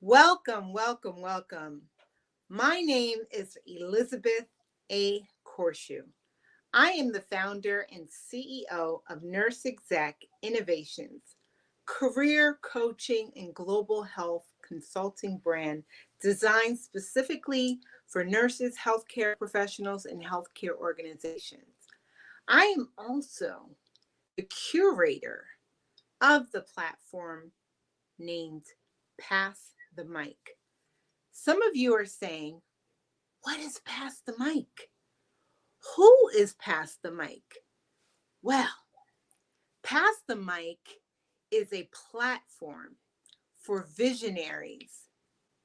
Welcome, welcome, welcome. My name is Elizabeth A. Corshu. I am the founder and CEO of Nurse Exec Innovations, career coaching and global health consulting brand designed specifically for nurses, healthcare professionals, and healthcare organizations. I am also the curator of the platform named Pass the Mic. Some of you are saying, what is Pass the Mic? Who is Pass the Mic? Well, Pass the Mic is a platform for visionaries,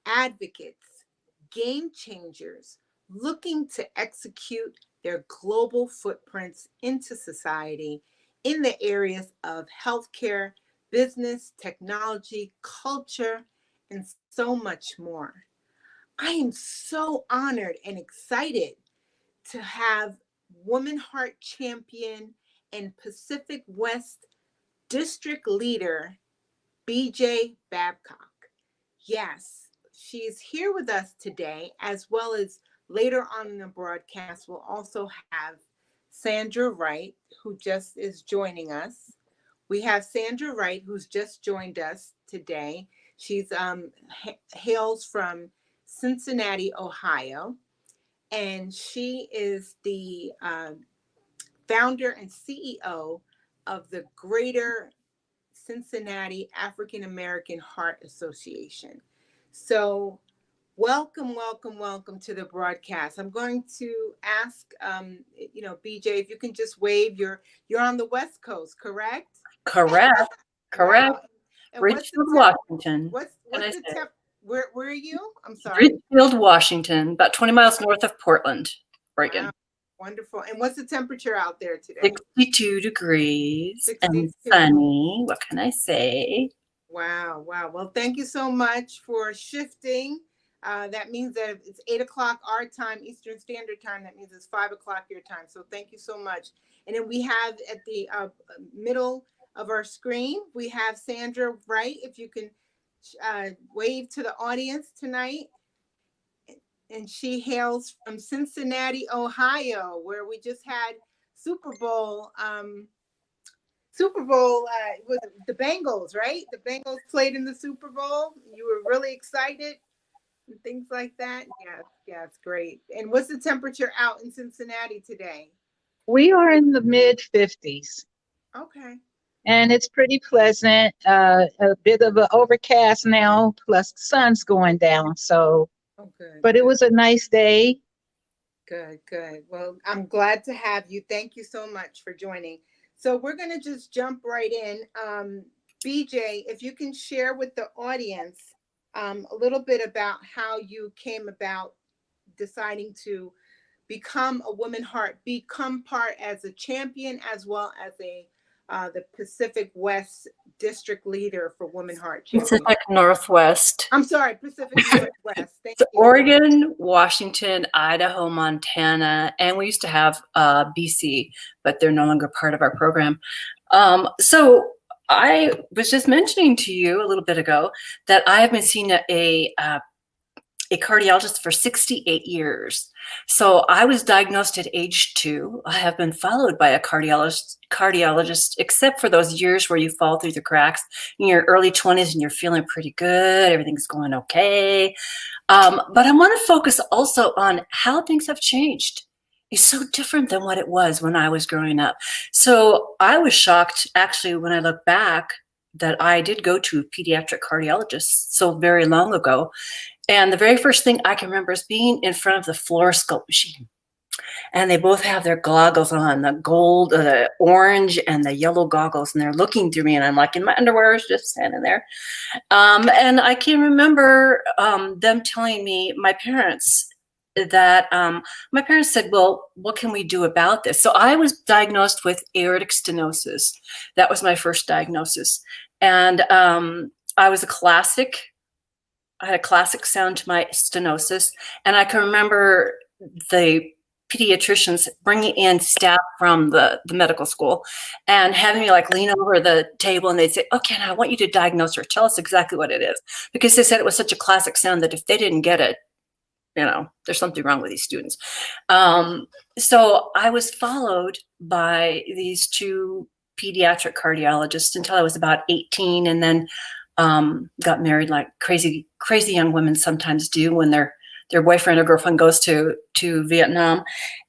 advocates, game changers looking to execute their global footprints into society in the areas of healthcare, business, technology, culture, and so much more. I am so honored and excited to have WomenHeart champion and Pacific West district leader, BJ Babcock. Yes, she is here with us today, as well as later on in the broadcast, we'll also have Sandra Wright, who just is joining us. We have Sandra Wright, who's just joined us today. She's hails from Cincinnati, Ohio, and she is the founder and CEO of the Greater Cincinnati African American Heart Association. So, welcome, welcome, welcome to the broadcast. I'm going to ask, BJ, if you can just wave. You're on the West Coast, correct? Correct. Wow. And Richfield, Washington. what's the temp? Where are you? I'm sorry. Richfield, Washington, about 20 miles north of Portland, Oregon. Wow. Wonderful. And what's the temperature out there today? 62 degrees 62. and sunny. What can I say? Wow. Wow. Well, thank you so much for shifting. That means that it's 8 o'clock our time, Eastern Standard Time. That means it's 5 o'clock your time. So thank you so much. And then we have at the middle of our screen, we have Sandra Wright. If you can wave to the audience tonight. And she hails from Cincinnati, Ohio, where we just had Super Bowl. Was the Bengals, right? The Bengals played in the Super Bowl. You were really excited and things like that. Yeah, it's great. And what's the temperature out in Cincinnati today? We are in the mid 50s. Okay. And it's pretty pleasant. A bit of an overcast now, plus the sun's going down. So, good. But it was a nice day. Good. Well, I'm glad to have you. Thank you so much for joining. So we're going to just jump right in. BJ, if you can share with the audience a little bit about how you came about deciding to become a WomenHeart, become part as a champion, as well as the Pacific West district leader for WomenHeart. Pacific Northwest. I'm sorry, Pacific Northwest. Thank you. Oregon, Washington, Idaho, Montana, and we used to have BC, but they're no longer part of our program. So I was just mentioning to you a little bit ago that I have been seeing a cardiologist for 68 years. So I was diagnosed at age 2. I have been followed by a cardiologist, except for those years where you fall through the cracks in your early 20s and you're feeling pretty good. Everything's going okay. But I want to focus also on how things have changed. It's so different than what it was when I was growing up. So I was shocked, actually, when I look back, that I did go to a pediatric cardiologist so very long ago. And the very first thing I can remember is being in front of the fluoroscope machine. And they both have their goggles on, the gold, the orange and the yellow goggles. And they're looking through me. And I'm like in my underwear, just standing there. And I can remember them telling me, my parents said, well, what can we do about this? So I was diagnosed with aortic stenosis. That was my first diagnosis. And I had a classic sound to my stenosis. And I can remember the pediatricians bringing in staff from the medical school and having me like lean over the table, and they'd say, okay, now I want you to diagnose her. Tell us exactly what it is. Because they said it was such a classic sound that if they didn't get it, there's something wrong with these students. So I was followed by these two pediatric cardiologists until I was about 18, and then got married like crazy young women sometimes do when their boyfriend or girlfriend goes to Vietnam,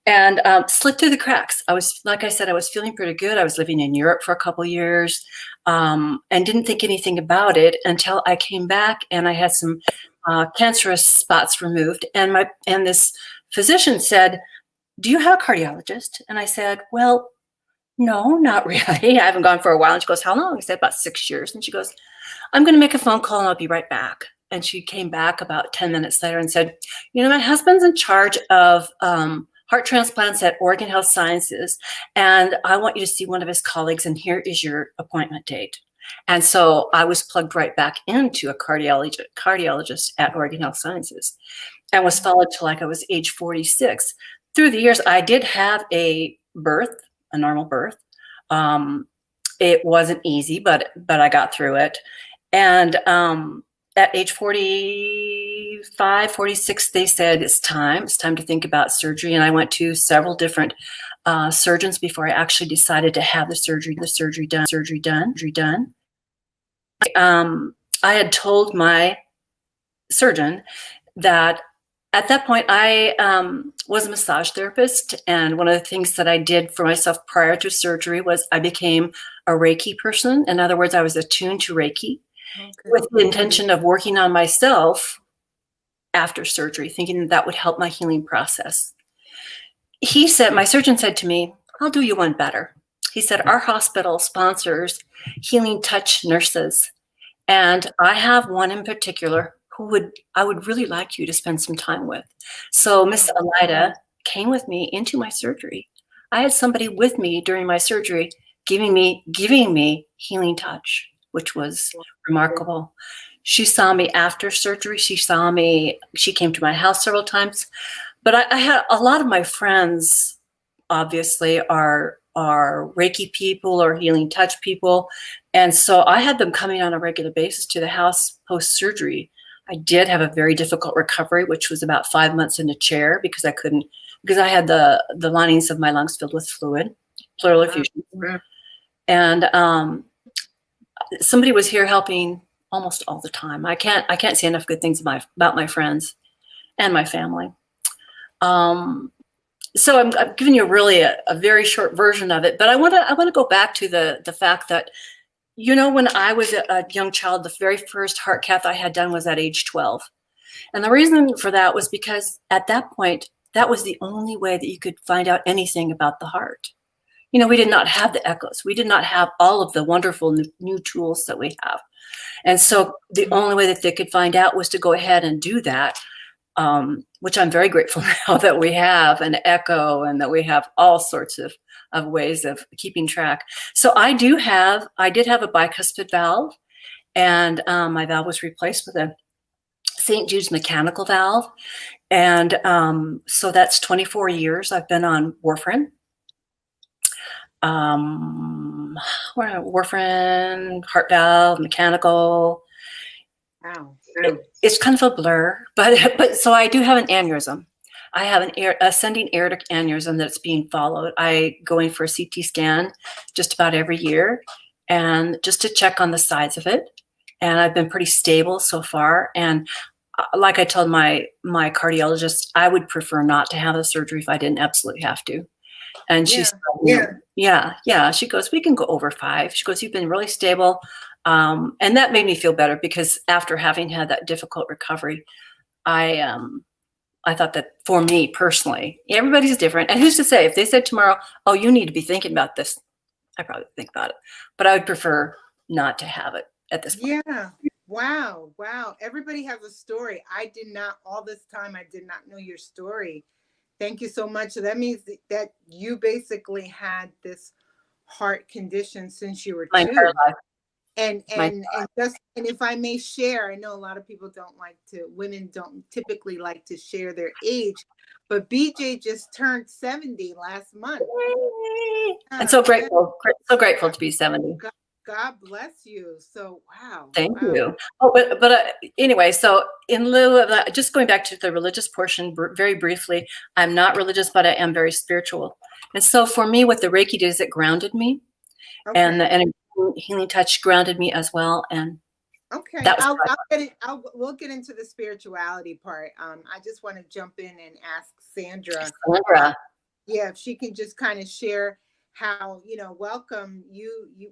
and slid through the cracks. Like I said, I was feeling pretty good. I was living in Europe for a couple of years, and didn't think anything about it until I came back and I had some cancerous spots removed. And this physician said, do you have a cardiologist? And I said, well, no, not really. I haven't gone for a while. And she goes, how long? I said, about 6 years. And she goes, I'm going to make a phone call and I'll be right back. And she came back about 10 minutes later and said, my husband's in charge of heart transplants at Oregon Health Sciences, and I want you to see one of his colleagues, and here is your appointment date. And so I was plugged right back into a cardiologist at Oregon Health Sciences, and was followed till like I was age 46. Through the years, I did have a normal birth. It wasn't easy, but I got through it. And at age 45, 46, they said, it's time to think about surgery. And I went to several different surgeons before I actually decided to have the surgery done. I had told my surgeon that at that point I was a massage therapist. And one of the things that I did for myself prior to surgery was I became a Reiki person. In other words, I was attuned to Reiki. Okay. With the intention of working on myself after surgery, thinking that would help my healing process. My surgeon said to me, I'll do you one better. He said, our hospital sponsors healing touch nurses. And I have one in particular who I would really like you to spend some time with. So Miss Alida came with me into my surgery. I had somebody with me during my surgery giving me healing touch, which was remarkable. She saw me after surgery. She came to my house several times. But I had a lot of my friends, obviously, are Reiki people or healing touch people. And so I had them coming on a regular basis to the house post-surgery. I did have a very difficult recovery, which was about 5 months in a chair because I had the linings of my lungs filled with fluid, pleural effusion. And somebody was here helping almost all the time. I can't say enough good things about my friends and my family. So I'm giving you really a very short version of it, but I want to go back to the fact that, when I was a young child, the very first heart cath I had done was at age 12. And the reason for that was because at that point, that was the only way that you could find out anything about the heart. We did not have the echoes. We did not have all of the wonderful new tools that we have. And so the only way that they could find out was to go ahead and do that, which I'm very grateful now that we have an echo and that we have all sorts of ways of keeping track. So I did have a bicuspid valve, and my valve was replaced with a St. Jude's mechanical valve. And so that's 24 years I've been on warfarin. Warfarin, heart valve, mechanical. Wow. It's kind of a blur, but so I do have an aneurysm. I have an ascending aortic aneurysm that's being followed. I go in for a CT scan just about every year, and just to check on the size of it. And I've been pretty stable so far. And like I told my cardiologist, I would prefer not to have the surgery if I didn't absolutely have to. And she said, yeah. She goes, we can go over 5. She goes, you've been really stable. And that made me feel better because after having had that difficult recovery, I thought that for me personally, everybody's different. And who's to say if they said tomorrow, oh, you need to be thinking about this, I probably think about it, but I would prefer not to have it at this point. Yeah. Wow. Everybody has a story. All this time, I did not know your story. Thank you so much. So that means that you basically had this heart condition since you were 2. My entire life. And if I may share, I know a lot of people women don't typically like to share their age, but BJ just turned 70 last month. Yay. And so grateful to be 70. God bless you. So, wow. Thank you. Oh, but anyway, so in lieu of that, just going back to the religious portion very briefly, I'm not religious, but I am very spiritual. And so for me, what the Reiki did is it grounded me, and the healing touch grounded me as well. And okay, we'll get into the spirituality part. I just want to jump in and ask Sandra. Yeah, if she can just kind of share how, welcome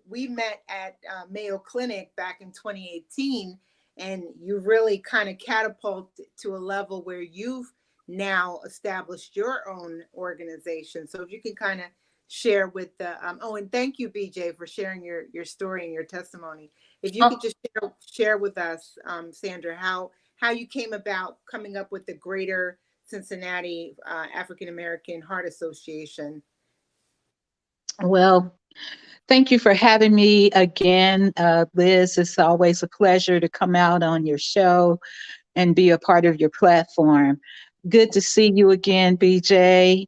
we met at Mayo Clinic back in 2018, and you really kind of catapulted to a level where you've now established your own organization. So if you can kind of share with the and thank you, BJ, for sharing your story and your testimony. If you could just share with us, Sandra, how you came about coming up with the Greater Cincinnati African American Heart Association. Well, thank you for having me again, Liz. It's always a pleasure to come out on your show and be a part of your platform. Good to see you again, BJ.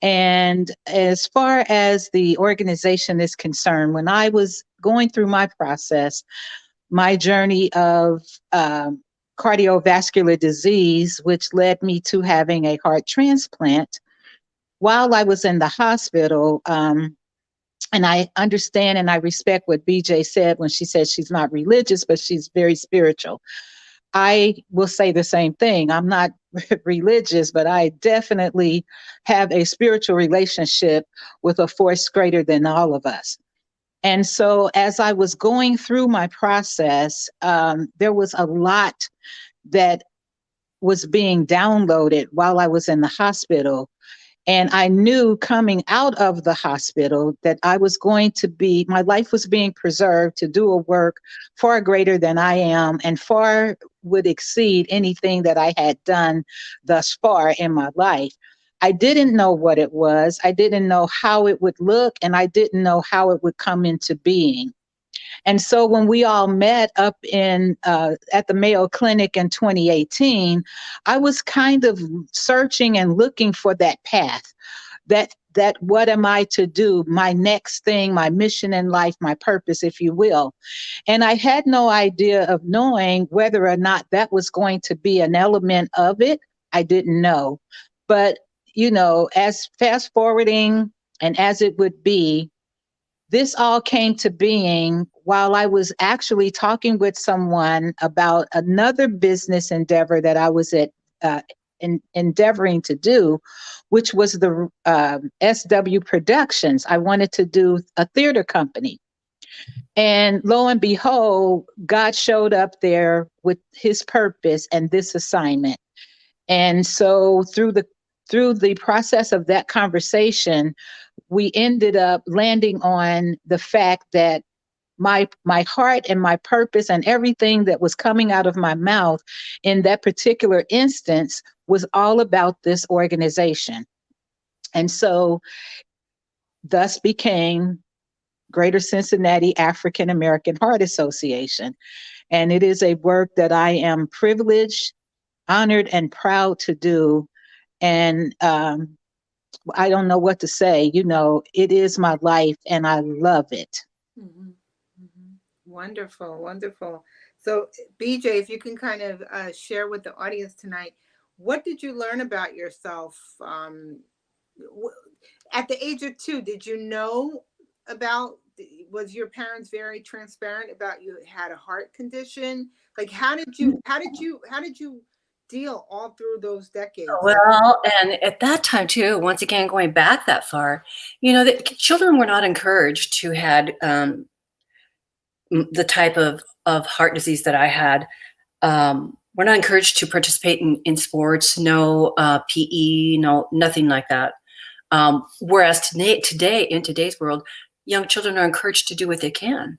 And as far as the organization is concerned, when I was going through my process, my journey of cardiovascular disease, which led me to having a heart transplant, while I was in the hospital, and I understand and I respect what BJ said when she said she's not religious, but she's very spiritual. I will say the same thing. I'm not religious, but I definitely have a spiritual relationship with a force greater than all of us. And so as I was going through my process, there was a lot that was being downloaded while I was in the hospital. And I knew coming out of the hospital that my life was being preserved to do a work far greater than I am and far would exceed anything that I had done thus far in my life. I didn't know what it was. I didn't know how it would look, and I didn't know how it would come into being. And so when we all met up at the Mayo Clinic in 2018, I was kind of searching and looking for that path, that what am I to do, my next thing, my mission in life, my purpose, if you will. And I had no idea of knowing whether or not that was going to be an element of it. I didn't know. But, as fast forwarding and as it would be, this all came to being while I was actually talking with someone about another business endeavor that I was endeavoring to do, which was the SW Productions. I wanted to do a theater company. And lo and behold, God showed up there with his purpose and this assignment. And so through the process of that conversation, we ended up landing on the fact that my heart and my purpose and everything that was coming out of my mouth in that particular instance was all about this organization. And so thus became Greater Cincinnati African American Heart Association. And it is a work that I am privileged, honored, and proud to do. And I don't know what to say. It is my life and I love it. Mm-hmm. Mm-hmm. Wonderful, wonderful. So BJ, if you can kind of share with the audience tonight, what did you learn about yourself at the age of 2? Did you know was your parents very transparent about you had a heart condition? Like, how did you deal all through those decades? Well, and at that time too, once again, going back that far, the children were not encouraged to had the type of heart disease that I had. We're not encouraged to participate in sports, no PE, no, nothing like that. Whereas today, in today's world, young children are encouraged to do what they can.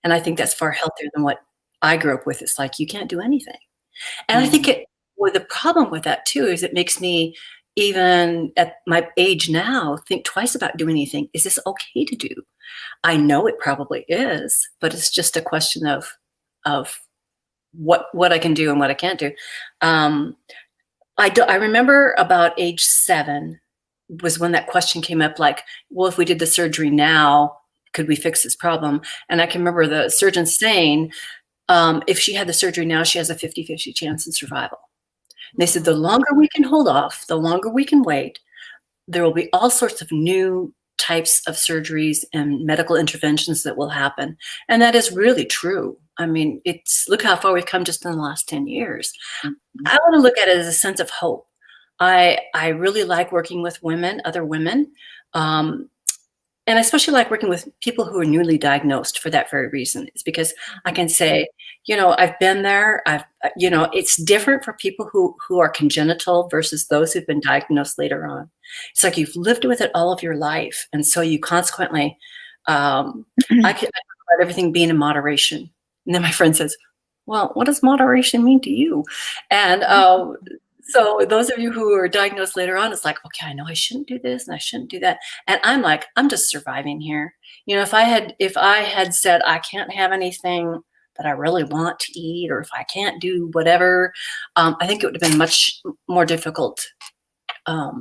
And I think that's far healthier than what I grew up with. It's like, you can't do anything. And I think the problem with that too is it makes me even at my age now, think twice about doing anything. Is this okay to do? I know it probably is, but it's just a question of what I can do and what I can't do. I remember about age 7 was when that question came up, like, well, if we did the surgery now, could we fix this problem? And I can remember the surgeon saying, if she had the surgery now, she has a 50-50 chance in survival. And they said, the longer we can hold off, the longer we can wait, there will be all sorts of new types of surgeries and medical interventions that will happen. And that is really true. I mean, look how far we've come just in the last 10 years. Mm-hmm. I want to look at it as a sense of hope. I really like working with women, other women. And I especially like working with people who are newly diagnosed for that very reason. It's because I can say, I've been there. It's different for people who are congenital versus those who've been diagnosed later on. It's like you've lived with it all of your life. And so you consequently, I talk about everything being in moderation. And then my friend says, well, what does moderation mean to you? And so those of you who are diagnosed later on, it's like, okay, I know I shouldn't do this and I shouldn't do that. And I'm like, I'm just surviving here. If I had said I can't have anything that I really want to eat, or if I can't do whatever, I think it would have been much more difficult.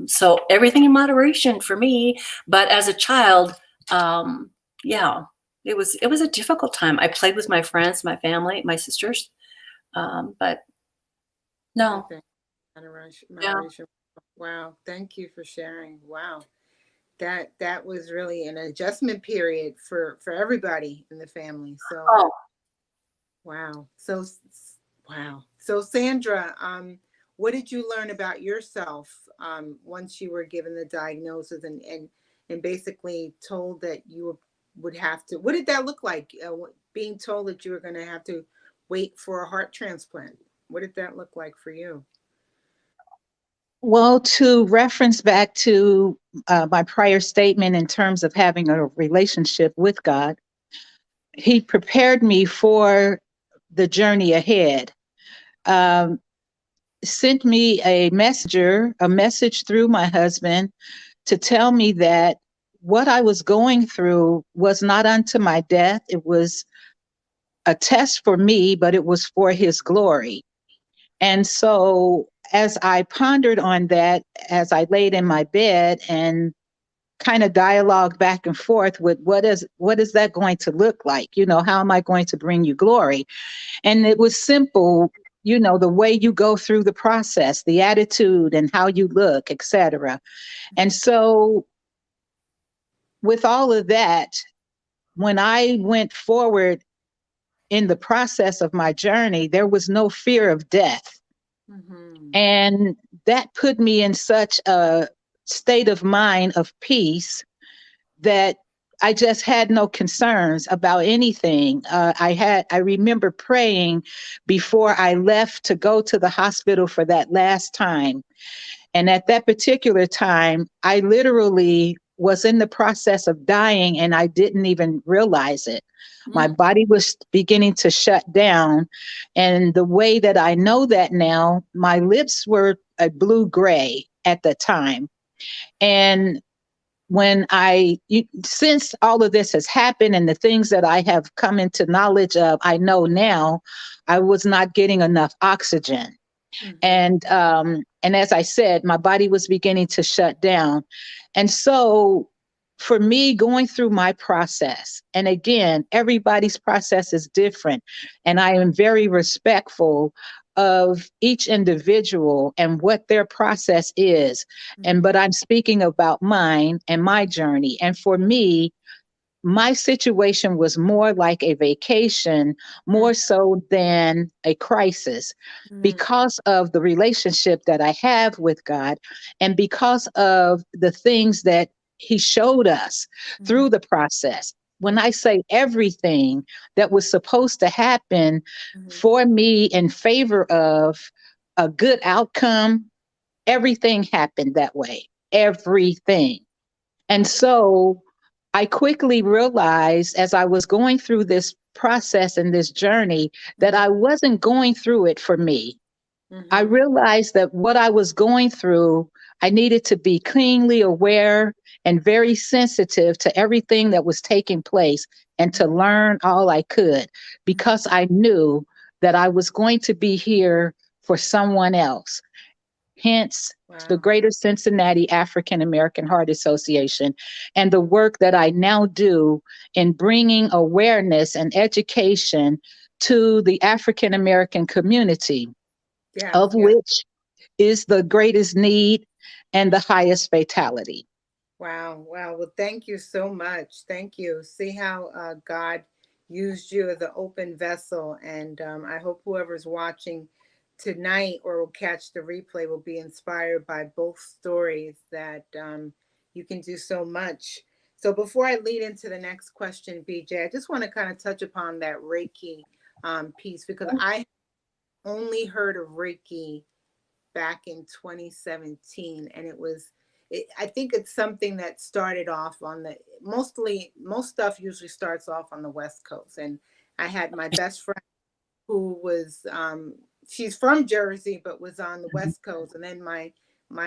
So everything in moderation for me. But as a child, it was a difficult time. I played with my friends, my family, my sisters, but no. Okay. Moderation. Wow. Thank you for sharing. Wow. That was really an adjustment period for everybody in the family. So, wow. So Sandra, what did you learn about yourself once you were given the diagnosis and basically told that you would have to? What did that look like? Being told that you were going to have to wait for a heart transplant. What did that look like for you? Well, to reference back to my prior statement in terms of having a relationship with God, He prepared me for the journey ahead. Sent me a message through my husband to tell me that what I was going through was not unto my death. It was a test for me, but it was for His glory. And so as I pondered on that, as I laid in my bed and kind of dialogue back and forth with what is that going to look like? How am I going to bring you glory? And it was simple, the way you go through the process, the attitude and how you look, etc. And so with all of that, when I went forward in the process of my journey, there was no fear of death. Mm-hmm. And that put me in such a state of mind of peace that I just had no concerns about anything. I remember praying before I left to go to the hospital for that last time. And at that particular time, I literally was in the process of dying and I didn't even realize it. My body was beginning to shut down. And the way that I know that now, my lips were a blue-gray at the time. And since all of this has happened and the things that I have come into knowledge of, I know now I was not getting enough oxygen. Mm-hmm. And as I said, my body was beginning to shut down. And so for me, going through my process, and again, everybody's process is different, and I am very respectful of each individual and what their process is. But I'm speaking about mine and my journey. And for me, my situation was more like a vacation, more so than a crisis, because of the relationship that I have with God and because of the things that He showed us through the process. When I say everything that was supposed to happen for me in favor of a good outcome, everything happened that way. Everything. And so I quickly realized as I was going through this process and this journey that I wasn't going through it for me. I Mhm. realized that what I was going through, I needed to be keenly aware and very sensitive to everything that was taking place and to learn all I could because I knew that I was going to be here for someone else. Hence, the Wow. Greater Cincinnati African American Heart Association and the work that I now do in bringing awareness and education to the African American community, Yes, of yes. which is the greatest need and the highest fatality. Wow. Wow. Well, thank you so much. Thank you. See how God used you as an open vessel. And I hope whoever's watching tonight or will catch the replay will be inspired by both stories that you can do so much. So before I lead into the next question, BJ, I just want to kind of touch upon that Reiki piece because I only heard of Reiki back in 2017, and I think it's something that started off on the most stuff usually starts off on the West Coast. And I had my best friend who was she's from Jersey but was on the Mhm. West Coast, and then my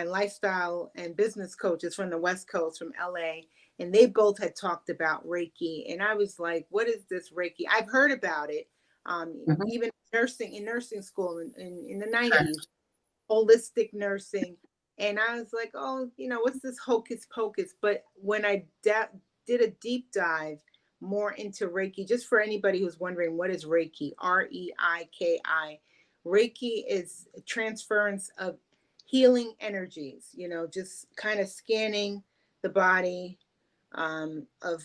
lifestyle and business coach is from the West Coast, from LA, and they both had talked about Reiki, and I was like, what is this Reiki? I've heard about it, Mhm. even nursing school in the Sure. 90s, holistic nursing. And I was like, oh, what's this hocus pocus? But when I did a deep dive more into Reiki, just for anybody who's wondering, what is Reiki? Reiki. Reiki is a transference of healing energies, just kind of scanning the body, of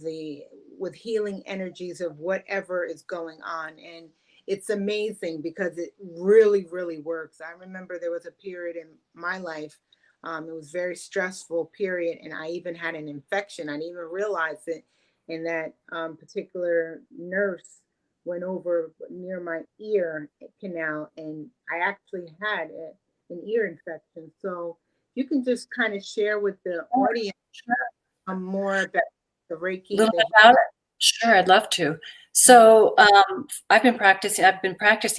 the with healing energies of whatever is going on. And it's amazing because it really really works. I remember there was a period in my life, it was a very stressful period, and I even had an infection. I didn't even realize it, and that particular nurse went over near my ear canal, and I actually had an ear infection. So you can just kind of share with the audience Sure. more about the A Reiki, little the bit about it? Sure, I'd love to. healing. So, I've been practicing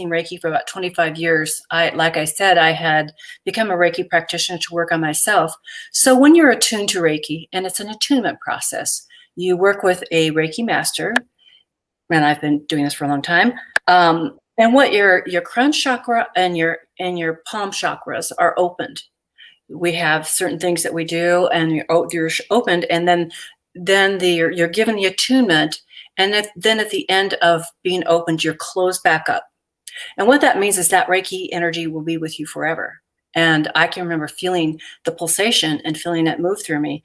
Reiki for about 25 years. Like I said, I had become a Reiki practitioner to work on myself. So when you're attuned to Reiki, and it's an attunement process, you work with a Reiki master, and I've been doing this for a long time. And what your crown chakra and your palm chakras are opened. We have certain things that we do, and you're opened, and you're given the attunement, and then at the end of being opened, you're closed back up. And what that means is that Reiki energy will be with you forever. And I can remember feeling the pulsation and feeling it move through me.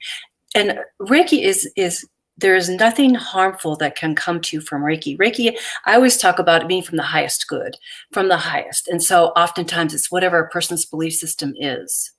And Reiki is there is nothing harmful that can come to you from Reiki. Reiki, I always talk about it being from the highest good, from the highest. And so oftentimes it's whatever a person's belief system is.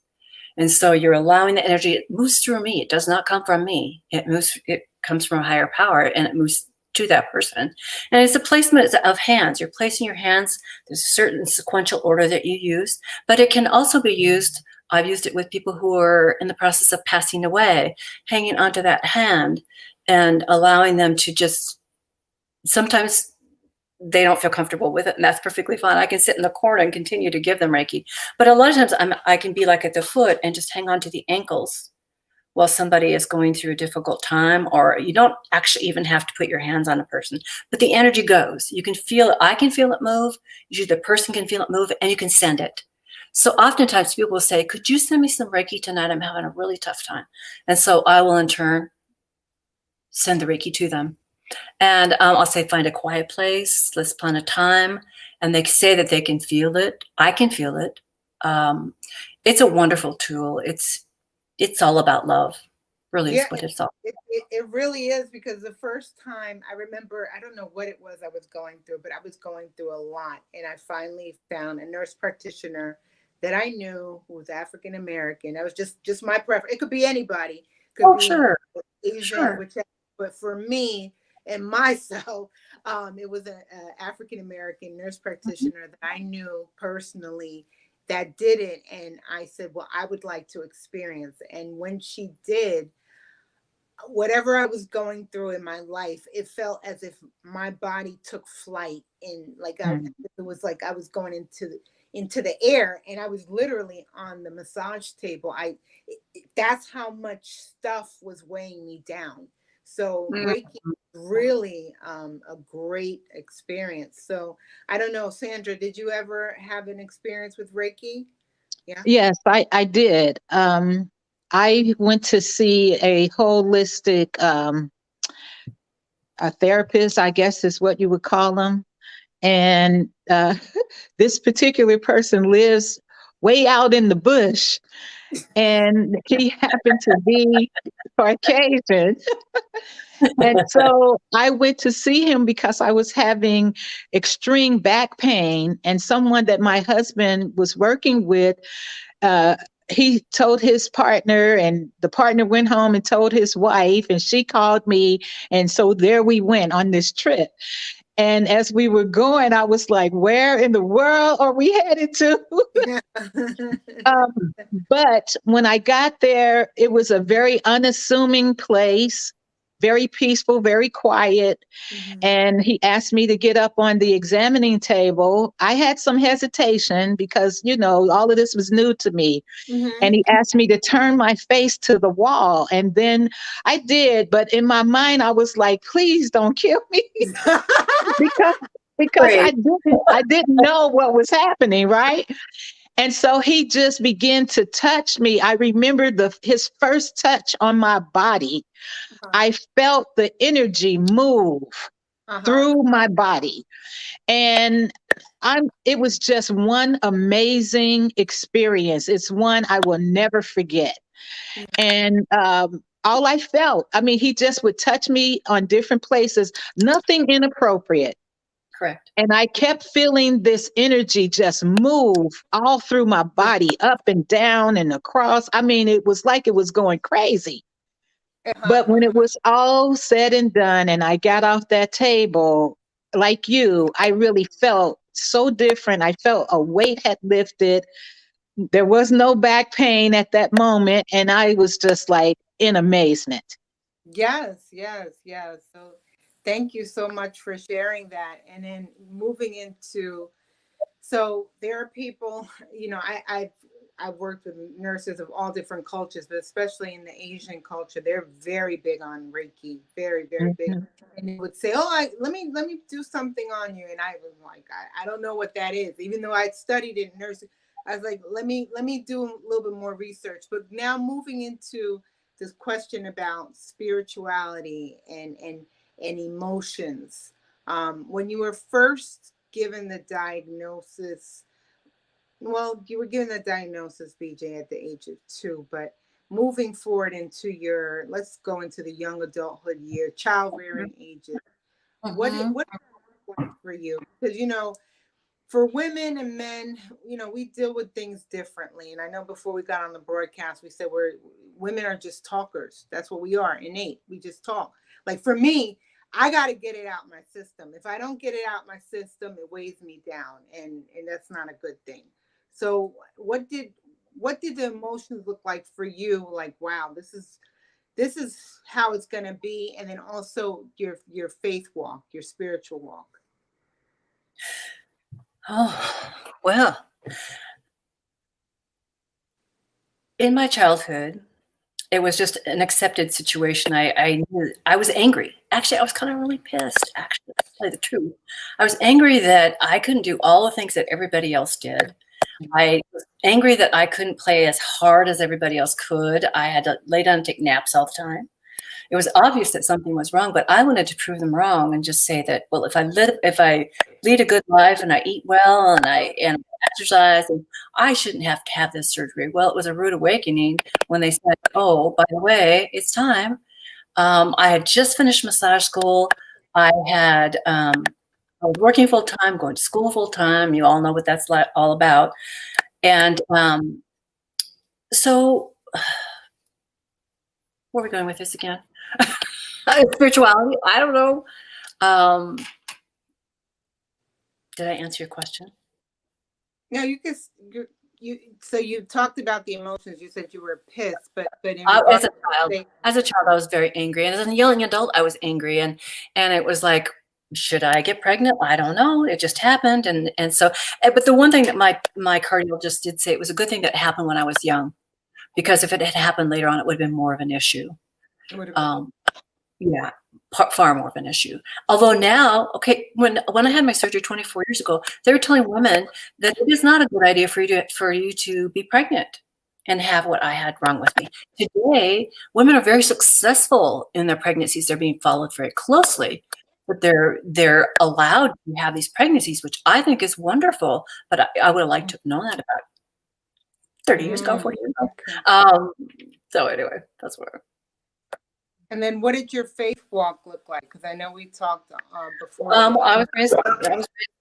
And so you're allowing the energy, it moves through me. It does not come from me. It comes from a higher power, and it moves to that person. And it's a placement of hands. You're placing your hands. There's a certain sequential order that you use, but it can also be used. I've used it with people who are in the process of passing away, hanging onto that hand and allowing them to just, sometimes they don't feel comfortable with it, and that's perfectly fine. I can sit in the corner and continue to give them Reiki. But a lot of times I can be like at the foot and just hang on to the ankles while somebody is going through a difficult time, or you don't actually even have to put your hands on a person, but the energy goes. You can feel it. I can feel it move. Usually the person can feel it move, and you can send it. So oftentimes people will say, could you send me some Reiki tonight? I'm having a really tough time. And so I will in turn send the Reiki to them. And I'll say, find a quiet place. Let's plan a time. And they say that they can feel it. I can feel it. Um, it's a wonderful tool. It's all about love. Really is Yeah, what it's all. it really is, because the first time I remember, I don't know what it was I was going through, but I was going through a lot. And I finally found a nurse practitioner that I knew who was African American. That was just my preference. It could be anybody, could Oh, be sure, Asian, sure. whichever. But for me and myself, it was an African American nurse Mhm. practitioner that I knew personally that did it. And I said, well, I would like to experience. And when she did, whatever I was going through in my life, it felt as if my body took flight, and like Mhm. it was like I was going into into the air, and I was literally on the massage table. That's how much stuff was weighing me down. So Mm. Reiki is really a great experience. So I don't know, Sandra, did you ever have an experience with Reiki? Yeah. Yes, I did. I went to see a holistic a therapist, I guess is what you would call them. And this particular person lives way out in the bush, and he happened to be Caucasian. And so I went to see him because I was having extreme back pain, and someone that my husband was working with, uh, he told his partner, and the partner went home and told his wife, and she called me. And so there we went on this trip. And as we were going, I was like, where in the world are we headed to? um, but when I got there, it was a very unassuming place, very peaceful, very quiet. Mhm. And he asked me to get up on the examining table. I had some hesitation because, all of this was new to me. And Mhm. he asked me to turn my face to the wall. And then I did. But in my mind, I was like, please don't kill me. because because Great. I didn't know what was happening, right? And so he just began to touch me. I remember his first touch on my body. Uh-huh. I felt the energy move Uh-huh. through my body. And it was just one amazing experience. It's one I will never forget. And all I felt, I mean, he just would touch me on different places, nothing inappropriate. Correct. And I kept feeling this energy just move all through my body, up and down and across. I mean, it was like it was going crazy. Uh-huh. But when it was all said and done, and I got off that table, like you, I really felt so different. I felt a weight had lifted. There was no back pain at that moment. And I was just like in amazement. Yes, yes, yes. So thank you so much for sharing that. And then moving into, so there are people, I've worked with nurses of all different cultures, but especially in the Asian culture, they're very big on Reiki, very, very big. Mhm. And they would say, "Oh, let me do something on you," and I was like, "I don't know what that is," even though I'd studied it in nursing. I was like, "Let me do a little bit more research." But now moving into this question about spirituality and emotions, when you were first given the diagnosis, well, you were given the diagnosis, BJ, at the age of 2, but moving forward into let's go into the young adulthood year, child rearing ages. Mhm. What is it like for you? Because for women and men, we deal with things differently. And I know before we got on the broadcast, we said women are just talkers. That's what we are, innate. We just talk. Like for me, I got to get it out my system. If I don't get it out my system, it weighs me down, and that's not a good thing. So, what did the emotions look like for you? Like, wow, this is how it's going to be, and then also your faith walk, your spiritual walk. Oh, well, in my childhood, it was just an accepted situation. I knew I was angry. Actually, I was kind of really pissed, actually, to tell you the truth. I was angry that I couldn't do all the things that everybody else did. I was angry that I couldn't play as hard as everybody else could. I had to lay down and take naps all the time. It was obvious that something was wrong, but I wanted to prove them wrong and just say that, well, if I lead a good life and I eat well and I exercise, and I shouldn't have to have this surgery. Well, it was a rude awakening when they said, oh, by the way, it's time. I had just finished massage school. I was working full time, going to school full time. You all know what that's all about. And so where are we going with this again? Spirituality. I don't know. Um, did I answer your question? No, you can. So you talked about the emotions. You said you were pissed, but in As regards a child, to I was very angry, and as a young adult, I was angry, and it was like, should I get pregnant? I don't know. It just happened. And so, but the one thing that my cardiologist did say, it was a good thing that it happened when I was young, because if it had happened later on, it would have been more of an issue. Yeah, far more of an issue. Although now, okay, when I had my surgery 24 years ago, they were telling women that it is not a good idea for you to be pregnant and have what I had wrong with me. Today, women are very successful in their pregnancies. They're being followed very closely, but they're allowed to have these pregnancies, which I think is wonderful. But I would have liked to have known that about 30 years ago, 40 years ago. So anyway, that's where. And then what did your faith walk look like? Because I know we talked before. I was raised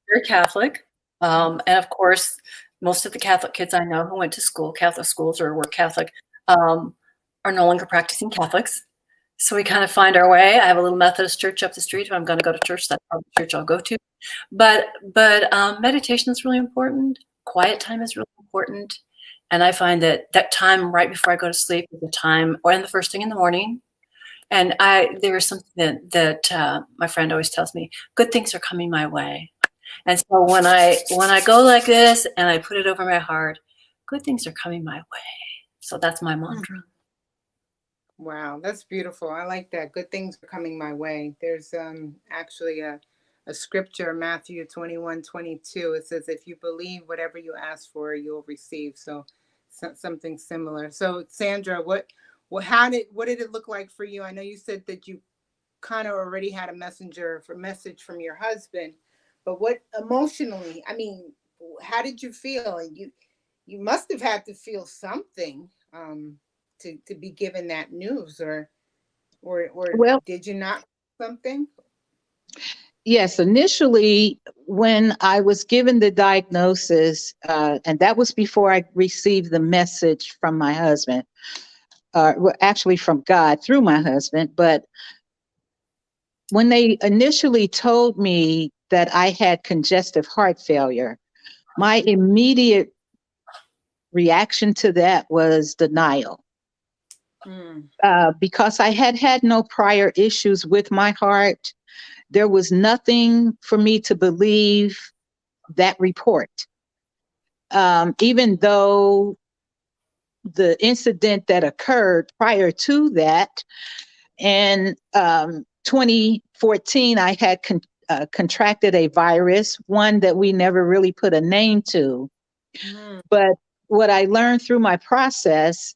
very Catholic. And of course, most of the Catholic kids I know who went to school, Catholic schools or were Catholic, are no longer practicing Catholics. So we kind of find our way. I have a little Methodist church up the street. If I'm going to go to church, that's probably the church I'll go to. But meditation is really important. Quiet time is really important. And I find that time right before I go to sleep is the time, or in the first thing in the morning. And there's something that my friend always tells me, good things are coming my way. And so when I go like this and I put it over my heart, good things are coming my way. So that's my mantra. Wow, that's beautiful. I like that. Good things are coming my way. There's actually a scripture, Matthew 21:22. It says, if you believe whatever you ask for, you'll receive. So something similar. So Sandra, what did it look like for you? I know you said that you kind of already had a message from your husband, but what emotionally, I mean, how did you feel? And you must have had to feel something to be given that news, or Well, did you not something? yes, initially, when I was given the diagnosis, and that was before I received the message from my husband, well, actually from God through my husband. But when they initially told me that I had congestive heart failure, my immediate reaction to that was denial. Because I had had no prior issues with my heart. There was nothing for me to believe that report. Even though the incident that occurred prior to that, in 2014, I had contracted a virus, one that we never really put a name to. But what I learned through my process,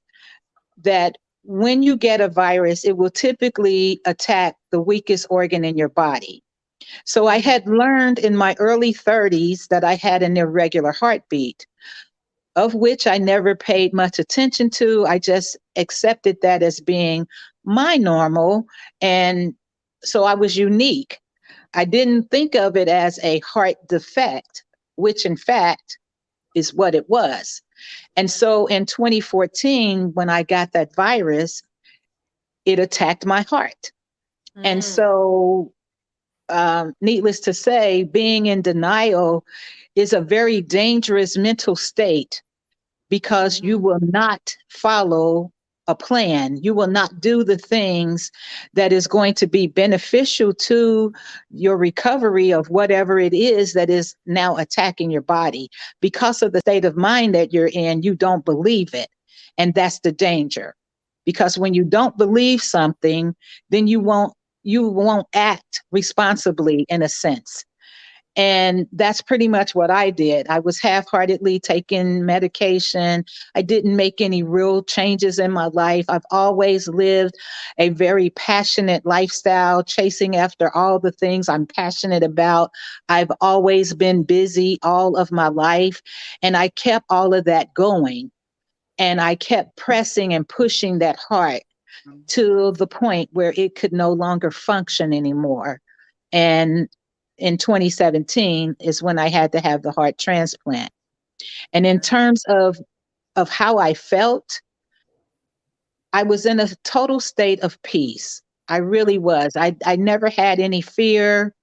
that when you get a virus, it will typically attack the weakest organ in your body. So I had learned in my early 30s that I had an irregular heartbeat, of which I never paid much attention to. I just accepted that as being my normal. And so I was unique. I didn't think of it as a heart defect, which in fact is what it was. And so in 2014, when I got that virus, it attacked my heart. And so, needless to say, being in denial is a very dangerous mental state, because you will not follow a plan. You will not do the things that is going to be beneficial to your recovery of whatever it is that is now attacking your body. Because of the state of mind that you're in, you don't believe it. And that's the danger. Because when you don't believe something, then you won't act responsibly, in a sense. And that's pretty much what I did. I was half-heartedly taking medication. I didn't make any real changes in my life. I've always lived a very passionate lifestyle, chasing after all the things I'm passionate about. I've always been busy all of my life, and I kept all of that going. And I kept pressing and pushing that heart to the point where it could no longer function anymore. And in 2017 is when I had to have the heart transplant. And in terms of how I felt, I was in a total state of peace. I really was. I never had any fear.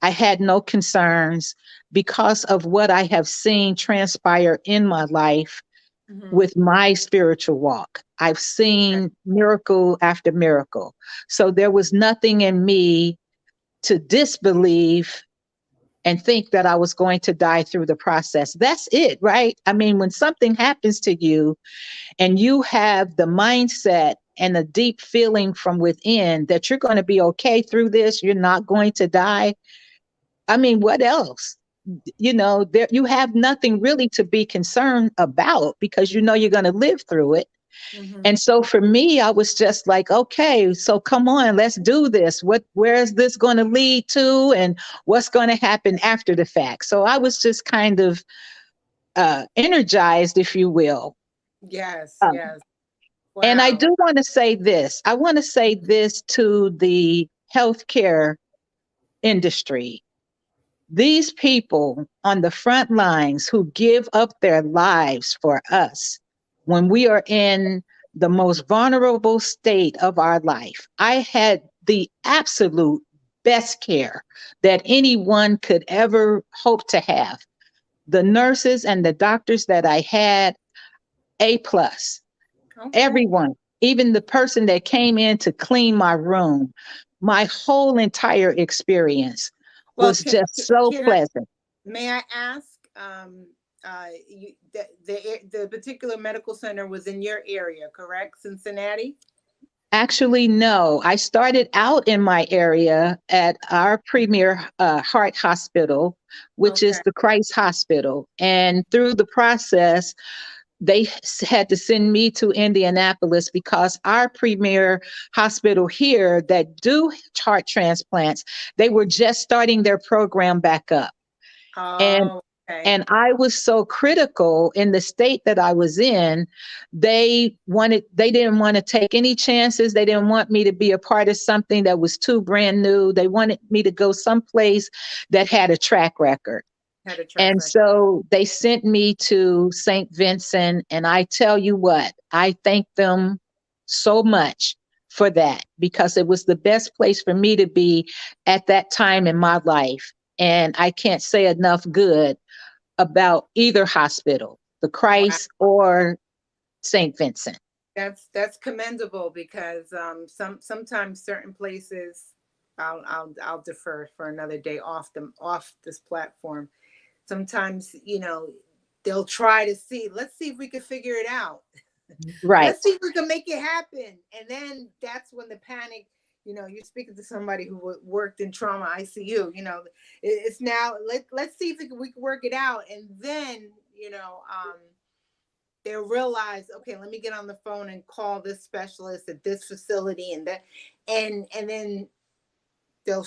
I had no concerns, because of what I have seen transpire in my life with my spiritual walk. I've seen miracle after miracle. So there was nothing in me to disbelieve and think that I was going to die through the process. That's it, right? I mean, when something happens to you and you have the mindset and a deep feeling from within that you're going to be okay through this, you're not going to die. I mean, what else? You know, there you have nothing really to be concerned about because you know you're going to live through it. Mhm. And so for me, I was just like, okay, so come on, let's do this. Where is this going to lead to, and what's going to happen after the fact? So I was just kind of energized, if you will. Yes, Um, yes. and I Wow. do want to say this. I want to say this to the healthcare industry. These people on the front lines who give up their lives for us when we are in the most vulnerable state of our life. I had the absolute best care that anyone could ever hope to have. The nurses and the doctors that I had, A plus. Okay. Everyone, even the person that came in to clean my room, my whole entire experience Well, was just so can I, pleasant. may I ask, the particular medical center was in your area, correct? Cincinnati? Actually, no. I started out in my area at our premier heart hospital, which Okay. is the Christ Hospital. And through the process, they had to send me to Indianapolis because our premier hospital here that do heart transplants, they were just starting their program back up. And Oh, okay. and I was so critical in the state that I was in. They didn't want to take any chances. They didn't want me to be a part of something that was too brand new. They wanted me to go someplace that had a track record. Had a track And record. so they sent me to St. Vincent. And I tell you what, I thank them so much for that because it was the best place for me to be at that time in my life. And I can't say enough good about either hospital, the Wow. Christ or St. Vincent. That's commendable because sometimes certain places I'll defer for another day off this platform. Sometimes, they'll try to see, let's see if we can figure it out. Right. Let's see if we can make it happen. And then that's when the panic, you're speaking to somebody who worked in trauma ICU, it's now, let's see if we can work it out. And then, they'll realize, okay, let me get on the phone and call this specialist at this facility and that, and then they'll,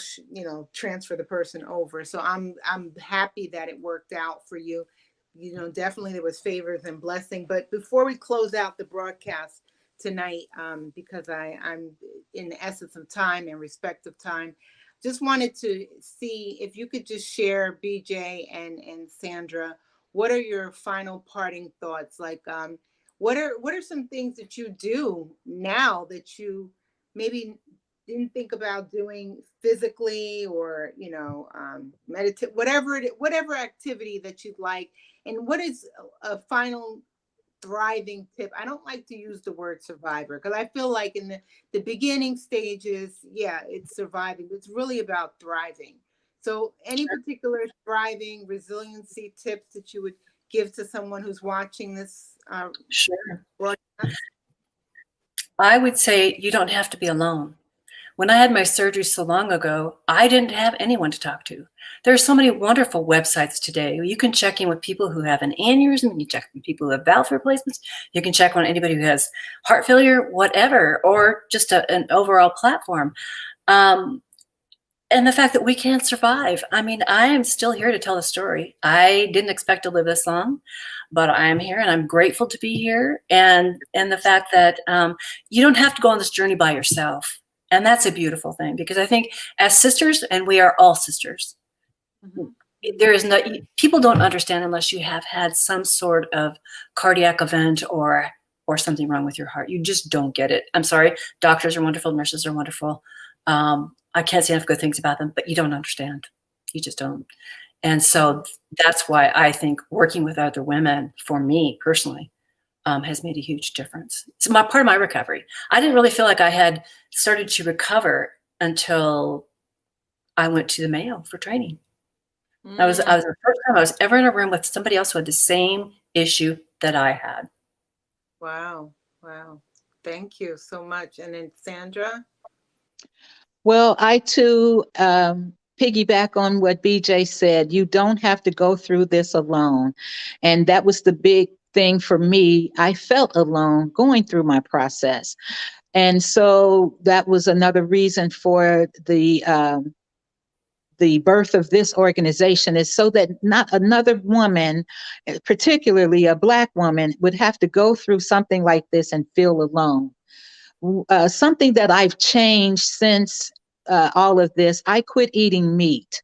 transfer the person over. So I'm happy that it worked out for you. Definitely there was favors and blessing. But before we close out the broadcast tonight, because I'm in the essence of time and respect of time, just wanted to see if you could just share, BJ and Sandra, what are your final parting thoughts? Like, what are some things that you do now that you maybe didn't think about doing physically, or meditate, whatever activity that you'd like? And what is a final thriving tip? I don't like to use the word survivor because I feel like in the beginning stages, yeah, it's surviving, but it's really about thriving. So any particular thriving resiliency tips that you would give to someone who's watching this Sure. broadcast? I would say you don't have to be alone. When I had my surgery so long ago, I didn't have anyone to talk to. There are so many wonderful websites today. You can check in with people who have an aneurysm, you check with people who have valve replacements, you can check on anybody who has heart failure, whatever, or just an overall platform. And the fact that we can't survive. I mean, I am still here to tell the story. I didn't expect to live this long, but I am here and I'm grateful to be here. And the fact that you don't have to go on this journey by yourself. And that's a beautiful thing, because I think as sisters, and we are all sisters, Mhm. there is no, people don't understand unless you have had some sort of cardiac event or something wrong with your heart. You just don't get it. I'm sorry. Doctors are wonderful. Nurses are wonderful. I can't say enough good things about them, but you don't understand. You just don't. And so that's why I think working with other women, for me personally, has made a huge difference. It's part of my recovery. I didn't really feel like I had started to recover until I went to the Mayo for training. Mm. I was the first time I was ever in a room with somebody else who had the same issue that I had. Wow. Wow. Thank you so much. And then Sandra? Well, I too piggyback on what BJ said. You don't have to go through this alone. And that was the big thing for me. I felt alone going through my process. And so that was another reason for the birth of this organization, is so that not another woman, particularly a Black woman, would have to go through something like this and feel alone. Something that I've changed since all of this, I quit eating meat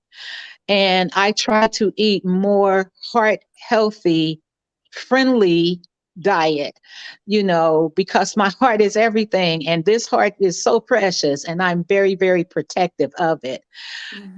and I try to eat more heart healthy, friendly diet, because my heart is everything. And this heart is so precious and I'm very, very protective of it.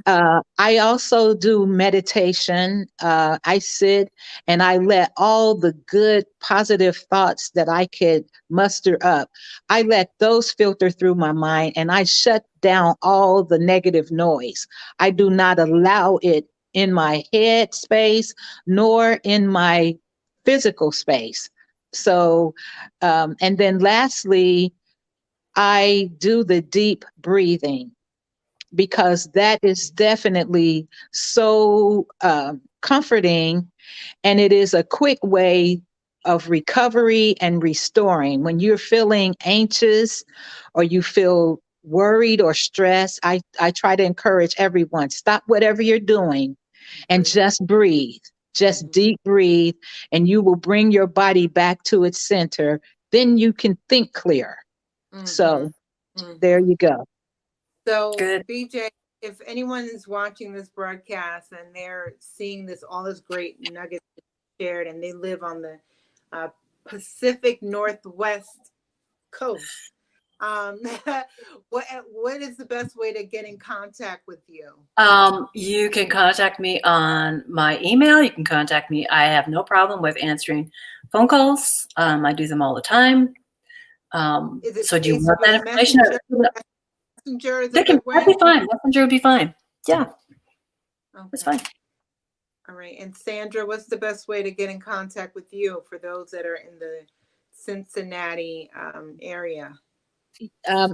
I also do meditation. I sit and I let all the good, positive thoughts that I could muster up, I let those filter through my mind and I shut down all the negative noise. I do not allow it in my head space nor in my physical space. So, and then lastly, I do the deep breathing, because that is definitely so comforting, and it is a quick way of recovery and restoring. When you're feeling anxious or you feel worried or stressed, I try to encourage everyone, stop whatever you're doing and just breathe. Just deep breathe, and you will bring your body back to its center. Then you can think clear. So there you go. So, Good. BJ, if anyone is watching this broadcast and they're seeing all this great nuggets shared, and they live on the Pacific Northwest coast, what is the best way to get in contact with you? You can contact me on my email. You can contact me. I have no problem with answering phone calls. I do them all the time. Is it So do you want that information? Messenger is a That'd good way? be fine. Messenger would be fine. Yeah, that's fine. All right. And Sandra, what's the best way to get in contact with you for those that are in the Cincinnati area?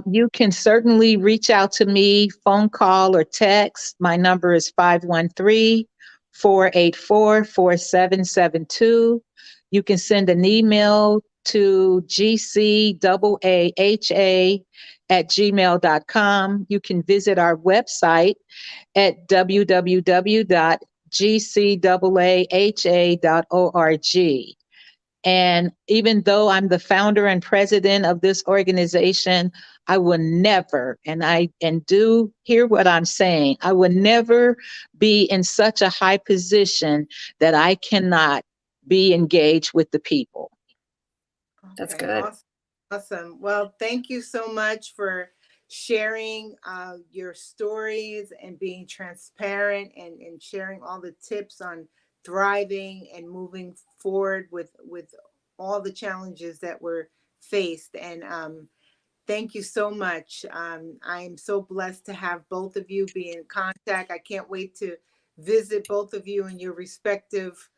You can certainly reach out to me, phone call or text. My number is 513-484-4772. You can send an email to gcaaha@gmail.com. You can visit our website at www.gcaaha.org. And even though I'm the founder and president of this organization, I will never, and do hear what I'm saying, I will never be in such a high position that I cannot be engaged with the people. That's good. Awesome. Well, thank you so much for sharing your stories and being transparent and sharing all the tips on thriving and moving forward with all the challenges that were faced. And thank you so much. I'm so blessed to have both of you be in contact. I can't wait to visit both of you in your respective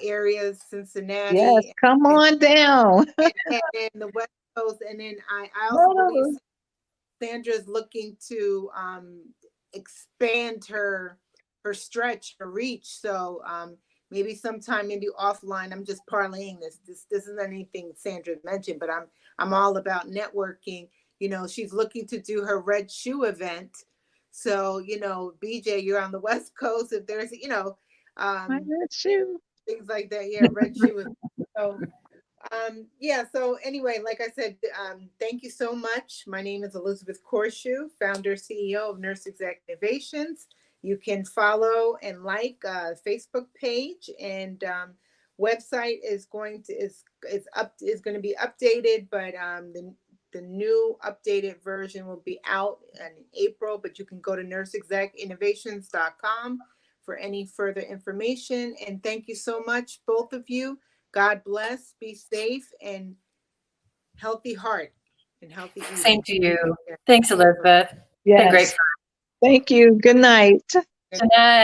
areas, Cincinnati. Yes, come on down. And the West Coast. And then I also believe Sandra's looking to expand her stretch, her reach. So maybe sometime, maybe offline. I'm just parlaying this. This isn't anything Sandra mentioned, but I'm all about networking. She's looking to do her Red Shoe event. So, BJ, you're on the West Coast. If there's, My red shoe. things like that. Yeah, Red Shoe event. So yeah, so anyway, like I said, thank you so much. My name is Elizabeth Corshoe, founder, CEO of Nurse Exec Innovations. You can follow and like Facebook page, and website is going to is going to be updated, but the new updated version will be out in April. But you can go to nurseexecinnovations.com for any further information. And thank you so much, both of you. God bless, be safe, and healthy heart and healthy eating. Same to you. Thanks, Elizabeth. Yes. Been great. Thank you. Good night. Good night.